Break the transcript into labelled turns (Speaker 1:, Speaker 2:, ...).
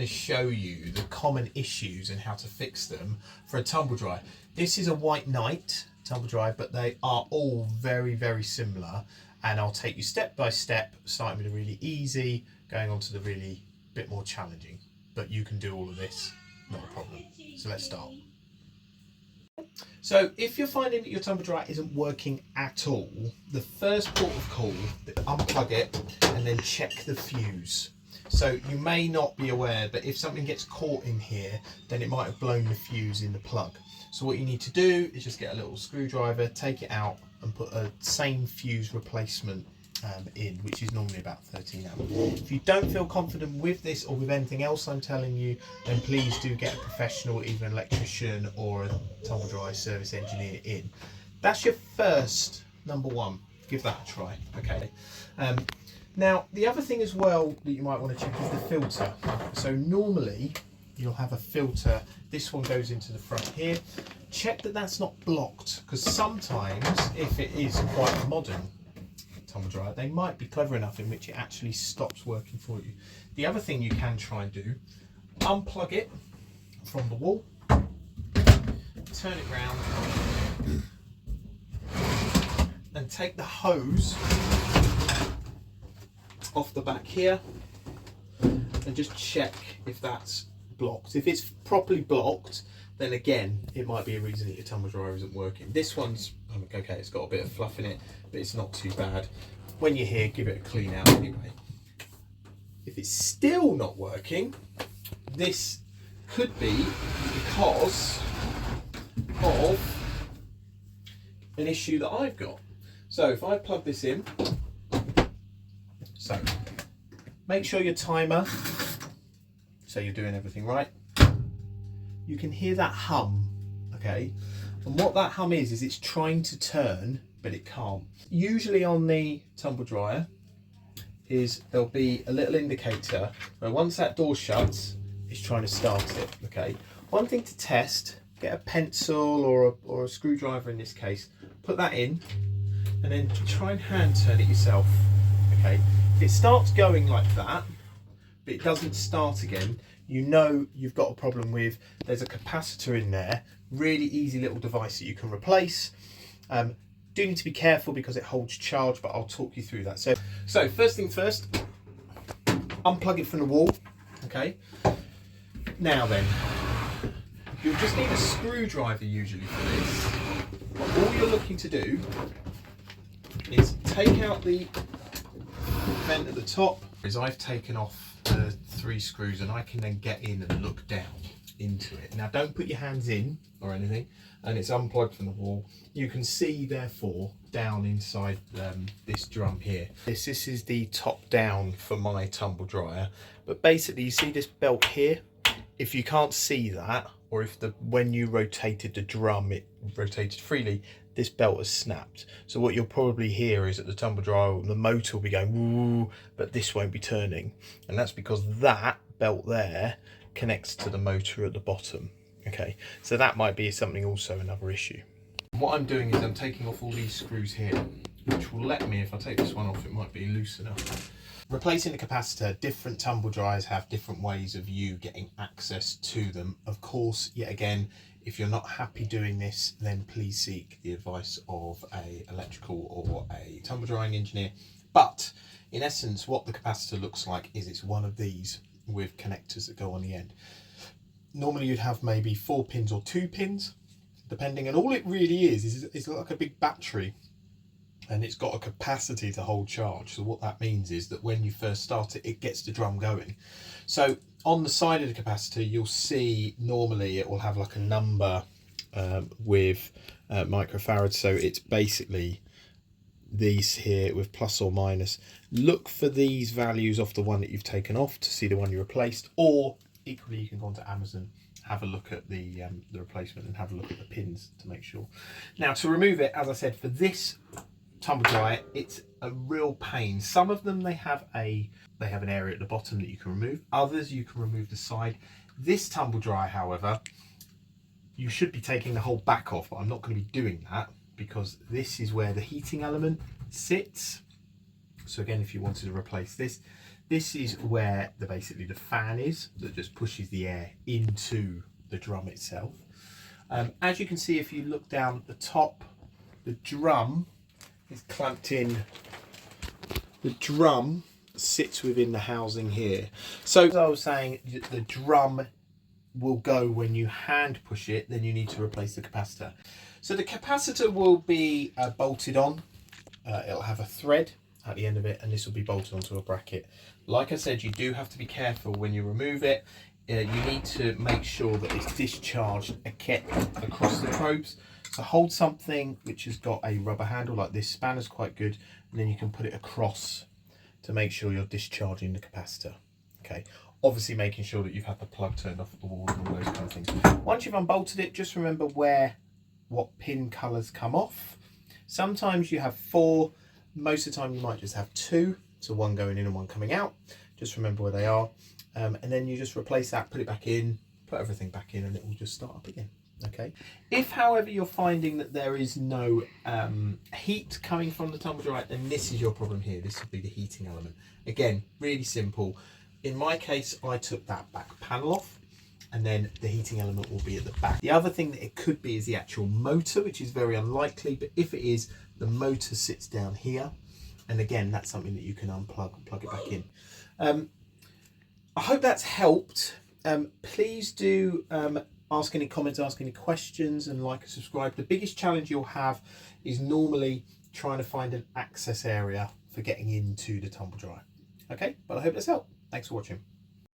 Speaker 1: going to show you the common issues and how to fix them for a tumble dryer. This is a White Knight tumble dryer, but they are all very, very similar. And I'll take you step by step, starting with the really easy, going on to the really bit more challenging. But you can do all of this, not a problem. So let's start. So if you're finding that your tumble dryer isn't working at all, the first port of call, unplug it and then check the fuse. So you may not be aware, but if something gets caught in here, then it might have blown the fuse in the plug. So what you need to do is just get a little screwdriver, take it out and put a same fuse replacement in, which is normally about 13 amps. If you don't feel confident with this or with anything else I'm telling you, then please do get a professional, either an electrician or a tumble dryer service engineer in. That's your first number one. Give that a try. Okay. Now the other thing as well that you might want to check is the filter. So normally you'll have a filter. This one goes into the front here. Check that that's not blocked, because sometimes if it is quite a modern tumble dryer, they might be clever enough in which it actually stops working for you. The other thing you can try and do, unplug it from the wall, turn it round and take the hose off the back here and just check if that's blocked. If it's properly blocked, then again it might be a reason that your tumble dryer isn't working. This one's okay, it's got a bit of fluff in it, but it's not too bad. When you're here, give it a clean out anyway. If it's still not working, this could be because of an issue that I've got. So if I plug this in, so make sure your timer, so you're doing everything right. You can hear that hum, okay? And what that hum is it's trying to turn, but it can't. Usually on the tumble dryer there'll be a little indicator where once that door shuts, it's trying to start it, okay? One thing to test, get a pencil or a screwdriver in this case, put that in, and then try and hand turn it yourself, okay? If it starts going like that, but it doesn't start again, you know you've got a problem with, there's a capacitor in there, really easy little device that you can replace. Do need to be careful because it holds charge, but I'll talk you through that. So first thing first, unplug it from the wall, okay? Now then, you'll just need a screwdriver usually for this. All you're looking to do is take out the vent at the top. I've taken off the 3 screws and I can then get in and look down into it. Now don't put your hands in or anything, and it's unplugged from the wall. You can see therefore down inside this drum here. This is the top down for my tumble dryer, but basically you see this belt here. If you can't see that, or if when you rotated the drum it rotated freely, this belt has snapped. So what you'll probably hear is that the tumble dryer, the motor will be going woo, but this won't be turning, and that's because that belt there connects to the motor at the bottom. Okay, so that might be something, also another issue. What I'm doing is I'm taking off all these screws here, which will let me, if I take this one off, it might be loose enough. Replacing the capacitor, different tumble dryers have different ways of you getting access to them. Of course, yet again, if you're not happy doing this, then please seek the advice of an electrical or a tumble drying engineer. But in essence, what the capacitor looks like is it's one of these with connectors that go on the end. Normally you'd have maybe 4 pins or 2 pins, depending, and all it really is like a big battery, and it's got a capacity to hold charge. So what that means is that when you first start it, it gets the drum going. So on the side of the capacitor, you'll see normally it will have like a number with microfarads. So it's basically these here with plus or minus. Look for these values off the one that you've taken off to see the one you replaced, or equally you can go onto Amazon, have a look at the replacement and have a look at the pins to make sure. Now to remove it, as I said, for this tumble dryer, it's a real pain. Some of them they have an area at the bottom that you can remove, others you can remove the side. This tumble dryer, however, you should be taking the whole back off, but I'm not going to be doing that because this is where the heating element sits. So again, if you wanted to replace this, this is where basically the fan is that just pushes the air into the drum itself. As you can see, if you look down at the top, the drum is clamped in. The drum sits within the housing here. So as I was saying, the drum will go when you hand push it, then you need to replace the capacitor. So the capacitor will be bolted on. It'll have a thread at the end of it, and this will be bolted onto a bracket. Like I said, you do have to be careful when you remove it. You need to make sure that it's discharged across the probes. So hold something which has got a rubber handle like this. Spanner's quite good, and then you can put it across to make sure you're discharging the capacitor. Okay, obviously making sure that you've had the plug turned off at the wall and all those kind of things. Once you've unbolted it, just remember what pin colours come off. Sometimes you have 4, most of the time you might just have 2, so one going in and one coming out. Just remember where they are, and then you just replace that, put it back in, put everything back in, and it will just start up again. Okay. If, however, you're finding that there is no heat coming from the Tumbledrier, then this is your problem here. This would be the heating element. Again, really simple. In my case, I took that back panel off, and then the heating element will be at the back. The other thing that it could be is the actual motor, which is very unlikely, but if it is, the motor sits down here, and again, that's something that you can unplug and plug it back in. I hope that's helped. Please do ask any comments, ask any questions, and like and subscribe. The biggest challenge you'll have is normally trying to find an access area for getting into the Tumbledrier. Okay, but I hope that's helped. Thanks for watching.